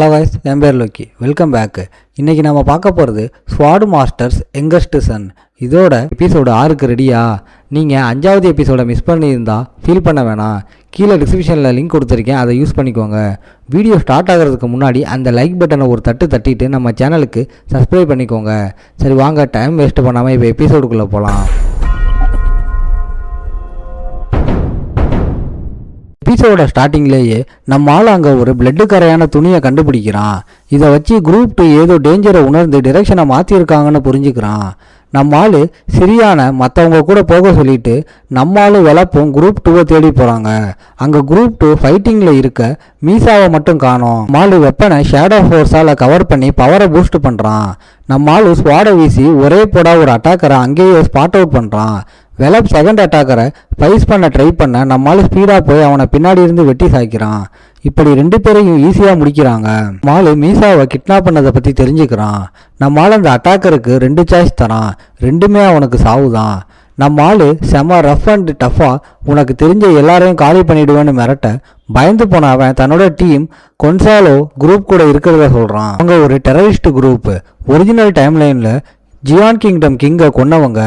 Hello guys, என் பேர் Loki. Welcome back. இன்றைக்கி நம்ம பார்க்க போகிறது ஸ்வாட் மாஸ்டர்ஸ் யங்கஸ்ட் சன். இதோட எபிசோடு 6க்கு ரெடியா? நீங்கள் 5வது எபிசோடை மிஸ் பண்ணியிருந்தால் ஃபீல் பண்ண வேணாம். கீழே டிஸ்கிரிப்ஷனில் லிங்க் கொடுத்துருக்கேன், அதை யூஸ் பண்ணிக்கோங்க. வீடியோ ஸ்டார்ட் ஆகிறதுக்கு முன்னாடி அந்த லைக் பட்டனை ஒரு தட்டிட்டு நம்ம சேனலுக்கு சப்ஸ்கிரைப் பண்ணிக்கோங்க. சரி வாங்க, டைம் வேஸ்ட் பண்ணாமல் இப்போ எபிசோடுக்குள்ளே போகலாம். எபிசோட ஸ்டார்டிங்லேயே நம்ம ஆள் அங்கே ஒரு பிளட்டு கரையான துணியை கண்டுபிடிக்கிறான். இதை வச்சு குரூப் 2 ஏதோ டேஞ்சரை உணர்ந்து டிரெக்ஷனை மாற்றிருக்காங்கன்னு புரிஞ்சுக்கிறான். நம்ம ஆள் சிரியான மற்றவங்க கூட போக சொல்லிட்டு நம்ம ஆள் விளப்பும் குரூப் 2 தேடி போகிறாங்க. அங்கே குரூப் 2 ஃபைட்டிங்கில் இருக்க மீசாவை மட்டும் காணோம். மாலு வெப்பனை ஷேடோ ஃபோர்ஸால் கவர் பண்ணி பவரை பூஸ்ட் பண்ணுறான். நம்ம ஆள் ஸ்வாடை வீசி ஒரே போடா ஒரு அட்டாக்கரை அங்கேயே ஸ்பாட் அவுட் பண்ணுறான். வெலப் செகண்ட் அட்டாக்கரை ஃபைஸ் பண்ண ட்ரை பண்ண நம்மளால ஸ்பீடாக போய் அவனை பின்னாடி இருந்து வெட்டி சாய்க்கிறான். இப்படி 2 பேரையும் ஈஸியாக முடிக்கிறாங்க. மாலு மீசாவை கிட்னாப் பண்ணதை பற்றி தெரிஞ்சுக்கிறான். நம்மளால அந்த அட்டாக்கருக்கு 2 சாய்ஸ் தரான், 2மே அவனுக்கு சாவுதான். நம்ம ஆள் செம ரஃப் அண்ட் டஃப்பாக உனக்கு தெரிஞ்ச எல்லாரையும் காலி பண்ணிடுவேன்னு மிரட்ட பயந்து போன அவன் தன்னோட டீம் கொன்சாலோ குரூப் கூட இருக்கிறத சொல்கிறான். அவங்க ஒரு டெரரிஸ்ட் குரூப். ஒரிஜினல் டைம்லைனில் ஜியான் கிங்டம் கிங்கை கொன்னவங்க.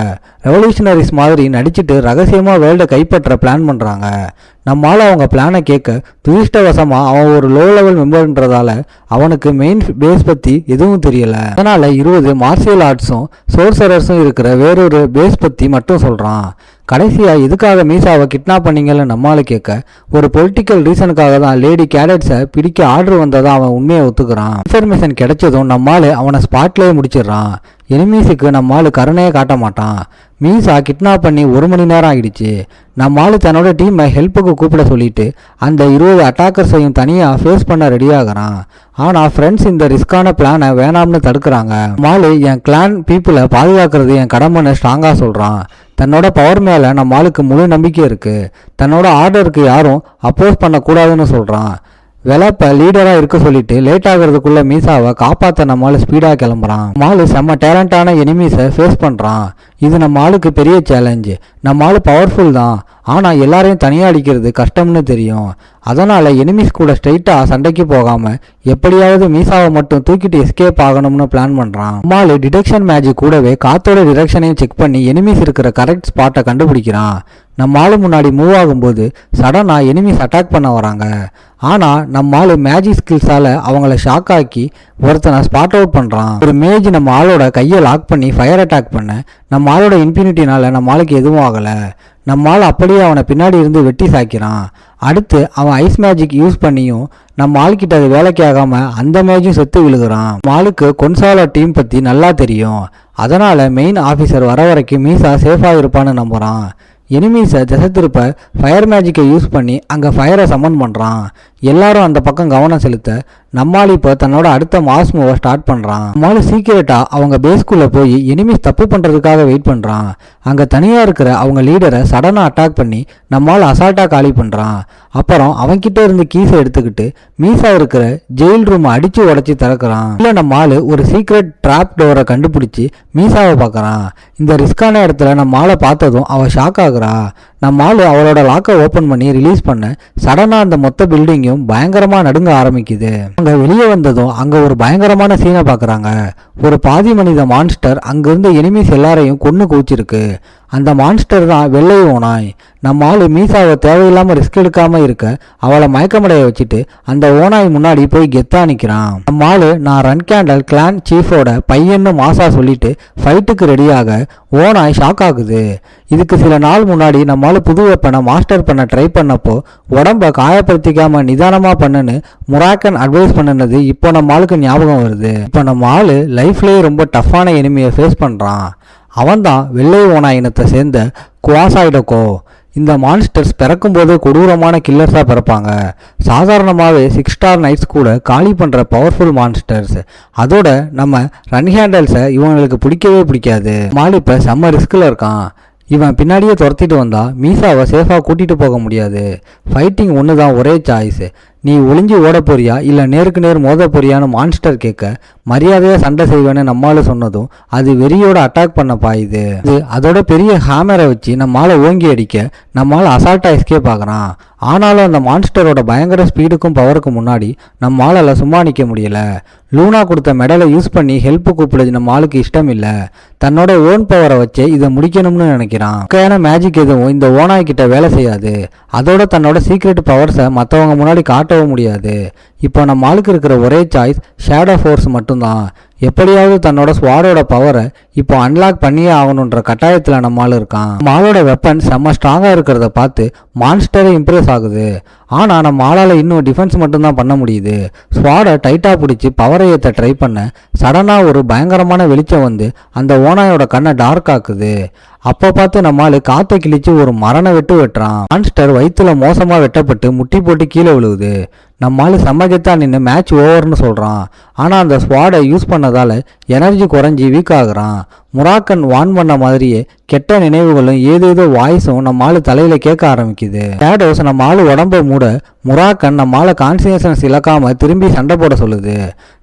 ரெவல்யூஷனரிஸ் மாதிரி நடிச்சுட்டு ரகசியமாக வேர்ல்டை கைப்பற்ற பிளான் பண்ணுறாங்க. நம்மளால் அவங்க பிளானை கேட்க துரிஷ்டவசமாக அவன் ஒரு லோ லெவல் மெம்பர்ன்றதால அவனுக்கு மெயின் பேஸ் பற்றி எதுவும் தெரியலை. அதனால் 20 மார்ஷியல் ஆர்ட்ஸும் சோர்சரர்ஸும் இருக்கிற வேறொரு பேஸ் பற்றி மட்டும் சொல்கிறான். கடைசியாக எதுக்காக மீசாவை கிட்னாப் பண்ணீங்கன்னு நம்மளால் கேட்க ஒரு பொலிட்டிக்கல் ரீசனுக்காக தான் லேடி கேடட்ஸை பிடிக்க ஆர்டர் வந்ததாக அவன் உண்மையை ஒத்துக்கிறான். இன்ஃபர்மேஷன் கிடைச்சதும் நம்மளால் அவனை ஸ்பாட்லேயே முடிச்சிடுறான். எனிமீஸுக்கு நம்மளால் கருணையே காட்ட மாட்டான். மீசா கிட்னாப் பண்ணி 1 மணி நேரம் ஆகிடுச்சு. நம்மளால் தன்னோட டீமை ஹெல்ப்புக்கு கூப்பிட சொல்லிட்டு அந்த 20 அட்டாக்கர்ஸையும் தனியாக ஃபேஸ் பண்ண ரெடியாகிறான். ஆனால் ஃப்ரெண்ட்ஸ் இந்த ரிஸ்கான பிளானை வேணாம்னு தடுக்கிறாங்க. மாலு என் கிளான் பீப்புளை பாதுகாக்கிறது என் கடமைன்னு ஸ்ட்ராங்காக சொல்கிறான். தன்னோட பவர் மேலே நம்ம ஆளுக்கு முழு நம்பிக்கை இருக்குது. தன்னோட ஆர்டருக்கு யாரும் அப்போஸ் பண்ணக்கூடாதுன்னு சொல்கிறான். வெலப்பை லீடராக இருக்க சொல்லிட்டு லேட் ஆகிறதுக்குள்ள மீசாவை காப்பாற்ற நம்மளால் ஸ்பீடாக கிளம்புறான். மாலு செம்ம டேலண்டான எனிமீஸை ஃபேஸ் பண்ணுறான். இது நம்ம ஆளுக்கு பெரிய சேலஞ்சு. நம்ம ஆளு பவர்ஃபுல் தான், ஆனால் எல்லாரையும் தனியாக அடிக்கிறது கஷ்டம்னு தெரியும். அதனால் எனிமீஸ் கூட ஸ்ட்ரைட்டாக சண்டைக்கு போகாமல் எப்படியாவது மீசாவை மட்டும் தூக்கிட்டு எஸ்கேப் ஆகணும்னு பிளான் பண்ணுறான். மாலு டிடெக்ஷன் மேஜிக் கூடவே காத்தோட டிரெக்ஷனையும் செக் பண்ணி எனிமீஸ் இருக்கிற கரெக்ட் ஸ்பாட்டை கண்டுபிடிக்கிறான். நம்ம ஆளு முன்னாடி மூவ் ஆகும்போது சடனாக எனிமீஸ் அட்டாக் பண்ண வராங்க. ஆனால் நம்ம ஆளு மேஜிக் ஸ்கில்ஸால் அவங்கள ஷாக் ஆக்கி ஒருத்தனை ஸ்பாட் அவுட் பண்ணுறான். ஒரு மேஜ் நம்ம ஆளோட கையை லாக் பண்ணி ஃபயர் அட்டாக் பண்ண நம்ம ஆளோட இன்ஃபினிட்டினால நம்ம ஆளுக்கு எதுவும் ஆகலை. நம்ம ஆள் அப்படியே அவனை பின்னாடி இருந்து வெட்டி சாய்க்கிறான். அடுத்து அவன் ஐஸ் மேஜிக் யூஸ் பண்ணியும் நம்ம ஆள்கிட்ட அது வேலைக்கு ஆகாமல் அந்த மேஜும் செத்து விழுகிறான். நம்ம ஆளுக்கு கொன்சாலோ டீம் பற்றி நல்லா தெரியும். அதனால் மெயின் ஆஃபீஸர் வர வரைக்கும் மீசா சேஃபாக இருப்பான்னு நம்புகிறான். எனிமீஸை திசை திருப்ப ஃபயர் மேஜிக்கை யூஸ் பண்ணி அங்கே ஃபயரை சம்மன் பண்ணுறான். எல்லாரும் அந்த பக்கம் கவனம் செலுத்த நம்மால் இப்போ தன்னோட அடுத்த மாஸ் மூவை ஸ்டார்ட் பண்ணுறான். நம்மளால சீக்கிரட்டாக அவங்க பேஸ்குள்ளே போய் எனிமீஸ் தப்பு பண்ணுறதுக்காக வெயிட் பண்ணுறான். அங்கே தனியாக இருக்கிற அவங்க லீடரை சடனாக அட்டாக் பண்ணி நம்மால் அசால்ட்டாக காலி பண்ணுறான். அப்புறம் அவன்கிட்ட இருந்து கீஸை எடுத்துக்கிட்டு மீசா இருக்கிற ஜெயில் ரூமை அடித்து உடச்சி திறக்கிறான். இல்லை நம்ம ஆள் ஒரு சீக்ரெட் ட்ராப் டோரை கண்டுபிடிச்சி மீசாவை பார்க்குறான். இந்த ரிஸ்கான இடத்துல நம்ம ஆளை பார்த்ததும் அவள் ஷாக் ஆகுறா. நம்ம ஆள் அவளோட லாக்கை ஓப்பன் பண்ணி ரிலீஸ் பண்ண சடனாக அந்த மொத்த பில்டிங்கும் பயங்கரமாக நடுங்க ஆரம்பிக்குது. அங்கே வெளியே வந்ததும் அங்கே ஒரு பயங்கரமான சீனை பார்க்குறாங்க. ஒரு பாதி மனித மான்ஸ்டர் அங்கிருந்த எனிமீஸ் எல்லாரையும் கொன்று குவிச்சிருக்கு. அந்த மான்ஸ்டர் தான் வெள்ளை ஓனாய். நம்ம ஆள் மீசாவை தேவையில்லாமல் ரிஸ்க் எடுக்காமல் இருக்க அவளை மயக்கமடைய வச்சுட்டு அந்த ஓனாய் முன்னாடி போய் கெத்தா நிற்கிறான். நம்ம ஆள் நான் ரன் கேண்டல் கிளான் சீஃபோட பையன்னு மாசா சொல்லிட்டு ஃபைட்டுக்கு ரெடியாக ஓனாய் ஷாக் ஆகுது. இதுக்கு சில நாள் முன்னாடி நம்ம ஆள் புது வெப்பனை மாஸ்டர் பண்ண ட்ரை பண்ணப்போ உடம்ப காயப்படுத்திக்காம நிதானமாக பண்ணுன்னு முராக்கன் அட்வைஸ் பண்ணினது இப்போ நம்ம ஆளுக்கு ஞாபகம் வருது. இப்போ நம்ம ஆள் லைஃப்லேயே ரொம்ப டஃப்பான எனிமியை ஃபேஸ் பண்ணுறான். அவன்தான் வெள்ளை ஓனாய் இனத்தை சேர்ந்த குவாசாய்டோகோ. இந்த மான்ஸ்டர்ஸ் பிறக்கும்போது கொடூரமான கில்லர்ஸாக பிறப்பாங்க. சாதாரணமாகவே 6 ஸ்டார் நைட்ஸ் கூட காலி பண்ணுற பவர்ஃபுல் மான்ஸ்டர்ஸ். அதோட நம்ம ரன் ஹேண்டல்ஸை இவங்களுக்கு பிடிக்கவே பிடிக்காது. மாலு இப்போ செம்ம ரிஸ்கில் இருக்கான். இவன் பின்னாடியே துரத்திட்டு வந்தா மீசாவை சேஃபாக கூட்டிகிட்டு போக முடியாது. ஃபைட்டிங் ஒன்று தான் ஒரே சாய்ஸ். நீ ஒளிஞ்சு ஓட போறியா இல்லை நேருக்கு நேர் மோத போறியான்னு மான்ஸ்டர் கேட்க மரியாதையாக சண்டை செய்வேன்னு நம்மளால சொன்னதும் அது வெறியோட அட்டாக் பண்ண பாயுது. அதோட பெரிய ஹேமரை வச்சு நம்மளால ஓங்கி அடிக்க நம்மளால அசால்ட்டாக எஸ்கேப் ஆகிறான். ஆனாலும் அந்த மான்ஸ்டரோட பயங்கர ஸ்பீடுக்கும் பவருக்கும் முன்னாடி நம்ம ஆளால் சும்மா நிற்க முடியல. லூனா கொடுத்த மெடலை யூஸ் பண்ணி ஹெல்ப் கூப்பிடுது நம்ம ஆளுக்கு இஷ்டம் இல்லை. தன்னோட ஓன் பவரை வச்சு இதை முடிக்கணும்னு நினைக்கிறான். முக்கியமான மேஜிக் எதுவும் இந்த ஓனாய் கிட்ட வேலை செய்யாது. அதோட தன்னோட சீக்ரெட் பவர்ஸை மற்றவங்க முன்னாடி காட்டவும் முடியாது. இப்போ நம்ம ஆளுக்கு இருக்கிற ஒரே சாய்ஸ் ஷேடோ ஃபோர்ஸ் மட்டும்தான். எப்படியாவது தன்னோட ஸ்வாடோட பவரை இப்போ அன்லாக் பண்ணியே ஆகணுன்ற கட்டாயத்தில் நம்ம ஆள் இருக்கான். நம்ம ஆளோட வெப்பன் செம்ம ஸ்ட்ராங்காக இருக்கிறத பார்த்து மான்ஸ்டரே இம்ப்ரெஸ் ஆகுது. ஆனால் நம்ம ஆளால் இன்னும் டிஃபென்ஸ் மட்டும்தான் பண்ண முடியுது. ஸ்வாடை டைட்டாக பிடிச்சி பவரை ஏற்ற ட்ரை பண்ண சடனாக ஒரு பயங்கரமான வெளிச்சம் வந்து அந்த ஓனாயோட கண்ணை டார்க் ஆக்குது. அப்போ பார்த்து நம்ம ஆளு காற்றை கிழிச்சு ஒரு மரண வெட்டுறான். மான்ஸ்டர் வயிற்றுல மோசமாக வெட்டப்பட்டு முட்டி போட்டு கீழே விழுகுது. நம்ம ஆளு செம்மகத்தா நின்று மேட்ச் ஓவர்னு சொல்கிறான். ஆனால் அந்த ஸ்வாடை யூஸ் பண்ணதால் எனர்ஜி குறைஞ்சி வீக் ஆகுறான். முராக்கன் வான் பண்ண மாதிரியே கெட்ட நினைவுகளும் ஏதேதோ வாய்ஸும் நம்ம ஆளு தலையில கேட்க ஆரம்பிக்குது. ஷேடோஸ் நம்ம ஆளு உடம்ப மூட முராக்கன் நம்ம ஆளை கான்சியஸ்னஸ் இழக்காம திரும்பி சண்டை போட சொல்லுது.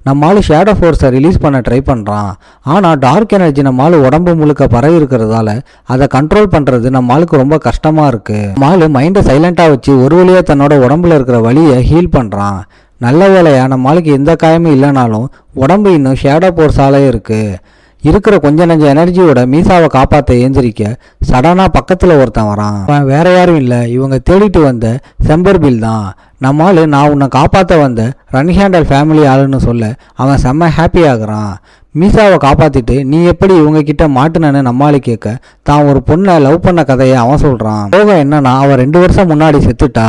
நம்ம ஆளு ஷேடோ ஃபோர்ஸை ரிலீஸ் பண்ண ட்ரை பண்ணுறான். ஆனால் டார்க் எனர்ஜி நம்ம ஆளு உடம்பு முழுக்க பரவி இருக்கிறதால அதை கண்ட்ரோல் பண்ணுறது நம்ம ஆளுக்கு ரொம்ப கஷ்டமாக இருக்குது. நம்ம ஆளு மைண்டை சைலண்ட்டாக வச்சு ஒரு வழியாக தன்னோட உடம்புல இருக்கிற வலியை ஹீல் பண்ணுறான். நல்ல வேலையா நம்ம ஆளுக்கு எந்த காயமும் இல்லைனாலும் உடம்பு இன்னும் ஷேடோ ஃபோர்ஸாலே இருக்குது. இருக்கிற கொஞ்ச நஞ்ச எனர்ஜியோட மீசாவை காப்பாற்ற ஏந்திரிக்க சடனாக பக்கத்தில் ஒருத்தன் வரான். அவன் வேற யாரும் இல்லை, இவங்க தேடிட்டு வந்த செம்பர்பில் தான். நம்மால் நான் உன்னை காப்பாற்ற வந்த ரன் ஹேண்டல் ஃபேமிலி ஆளுன்னு சொல்ல அவன் செம்ம ஹாப்பி ஆகுறான். மீசாவை காப்பாற்றிட்டு நீ எப்படி இவங்க கிட்ட மாட்டுனன்னு நம்மாளு கேட்க தான் ஒரு பொண்ணை லவ் பண்ண கதையை அவன் சொல்கிறான். போக என்னன்னா அவன் 2 வருஷம் முன்னாடி செத்துட்டா.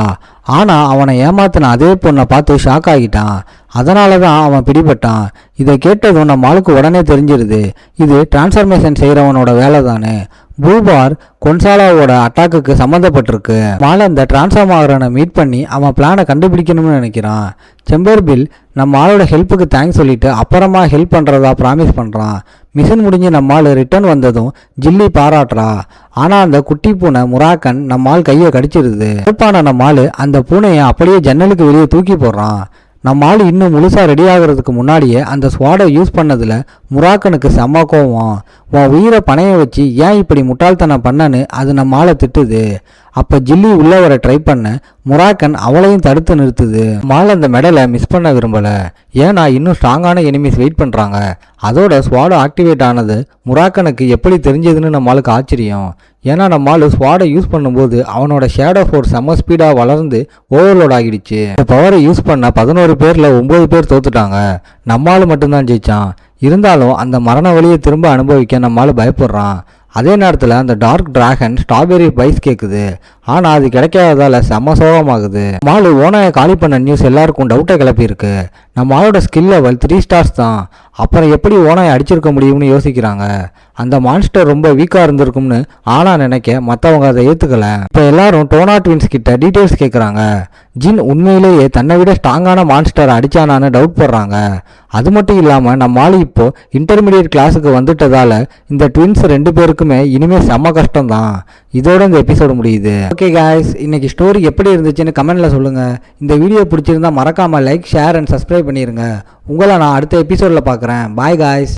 ஆனால் அவனை ஏமாத்தின அதே பொண்ணை பார்த்து ஷாக் ஆகிட்டான். அதனால தான் அவன் பிடிபட்டான். இதை கேட்டதும் நம்ம ஆளுக்கு உடனே தெரிஞ்சிருது இது டிரான்ஸ்ஃபர்மேஷன் செய்கிறவனோட வேலை தானே. பூபார் கொன்சாலாவோட அட்டாக்குக்கு சம்மந்தப்பட்டிருக்கு. மாலை அந்த டிரான்ஸ்ஃபார்ம் ஆகிறவனை மீட் பண்ணி அவன் பிளானை கண்டுபிடிக்கணும்னு நினைக்கிறான். செம்பர்பில் நம்ம ஆளோட ஹெல்ப்புக்கு தேங்க்ஸ் சொல்லிட்டு அப்புறமா ஹெல்ப் பண்ணுறதா ப்ராமிஸ் பண்ணுறான். மிஷன் முடிஞ்சு நம்ம ஆள் ரிட்டர்ன் வந்ததும் ஜில்லி பாராட்டுறா. ஆனால் அந்த குட்டி பூனை முராக்கன் நம்ம ஆள் கையை கடிச்சிருது. ஹெல்ப்பான நம்ம ஆள் அந்த பூனையை அப்படியே ஜன்னலுக்கு வெளியே தூக்கி போடுறான். நம்ம ஆள் இன்னும் முழுசாக ரெடி ஆகிறதுக்கு முன்னாடியே அந்த ஸ்வாடை யூஸ் பண்ணதில் முராக்கனுக்கு செம்ம கோவம். உன் உயிரை பணைய வச்சு ஏன் இப்படி முட்டாள்தனம் பண்ணன்னு அது நம்ம ஆளை திட்டுது. அப்போ ஜில்லி உள்ள வர ட்ரை பண்ண முராக்கன் அவளையும் தடுத்து நிறுத்துது. மால் அந்த மெடலை மிஸ் பண்ண விரும்பலை. ஏன்னா இன்னும் ஸ்ட்ராங்கான எனிமீஸ் வெயிட் பண்ணுறாங்க. அதோட ஸ்வாடை ஆக்டிவேட் ஆனது முராக்கனுக்கு எப்படி தெரிஞ்சதுன்னு நம்மளுக்கு ஆச்சரியம். ஏன்னா நம்மால் ஸ்வாடை யூஸ் பண்ணும்போது அவனோட ஷேடோ ஃபோர்ஸ் செம்ம ஸ்பீடாக வளர்ந்து ஓவர்லோட் ஆகிடுச்சு. இந்த பவரை யூஸ் பண்ண 11 பேரில் 9 பேர் தோத்துட்டாங்க. நம்மால் மட்டும்தான் ஜெயிச்சான். இருந்தாலும் அந்த மரண வழியை திரும்ப அனுபவிக்க நம்மால் பயப்படுறான். அதே நேரத்தில் அந்த டார்க் டிராகன் ஸ்ட்ராபெரி பைஸ் கேட்குது. ஆனால் அது கிடைக்காததால செம்ம சோகமாகுது. மாலு ஓனாயை காலி பண்ண நியூஸ் எல்லாருக்கும் டவுட்டை கிளப்பியிருக்கு. நம்ம ஆளோட ஸ்கில் லெவல் 3 ஸ்டார்ஸ் தான். அப்புறம் எப்படி ஓனாயை அடிச்சிருக்க முடியும்னு யோசிக்கிறாங்க. அந்த மான்ஸ்டர் ரொம்ப வீக்காக இருந்திருக்கும்னு ஆனால் நினைக்க மற்றவங்க அதை ஏற்றுக்கல. இப்போ எல்லாரும் டோனா ட்வின்ஸ் கிட்ட டீட்டெயில்ஸ் கேட்குறாங்க. ஜின் உண்மையிலேயே தன்னை விட ஸ்ட்ராங்கான மான்ஸ்டர் அடிச்சானான்னு டவுட் போடுறாங்க. அது மட்டும் இல்லாமல் நம்ம ஆளு இப்போ இன்டர்மீடியட் கிளாஸுக்கு வந்துட்டதால இந்த ட்வின்ஸ் 2 பேருக்குமே இனிமேல் செம்ம கஷ்டம் தான். இதோட இந்த எபிசோடு முடியுது. ஓகே காய்ஸ், இன்னைக்கு ஸ்டோரி எப்படி இருந்துச்சுன்னு கமெண்ட்ல சொல்லுங்க. இந்த வீடியோ பிடிச்சிருந்தா மறக்காம லைக், ஷேர் அண்ட் சப்ஸ்கிரைப் பண்ணிருங்க. உங்களை நான் அடுத்த எபிசோடில் பார்க்குறேன். Bye guys.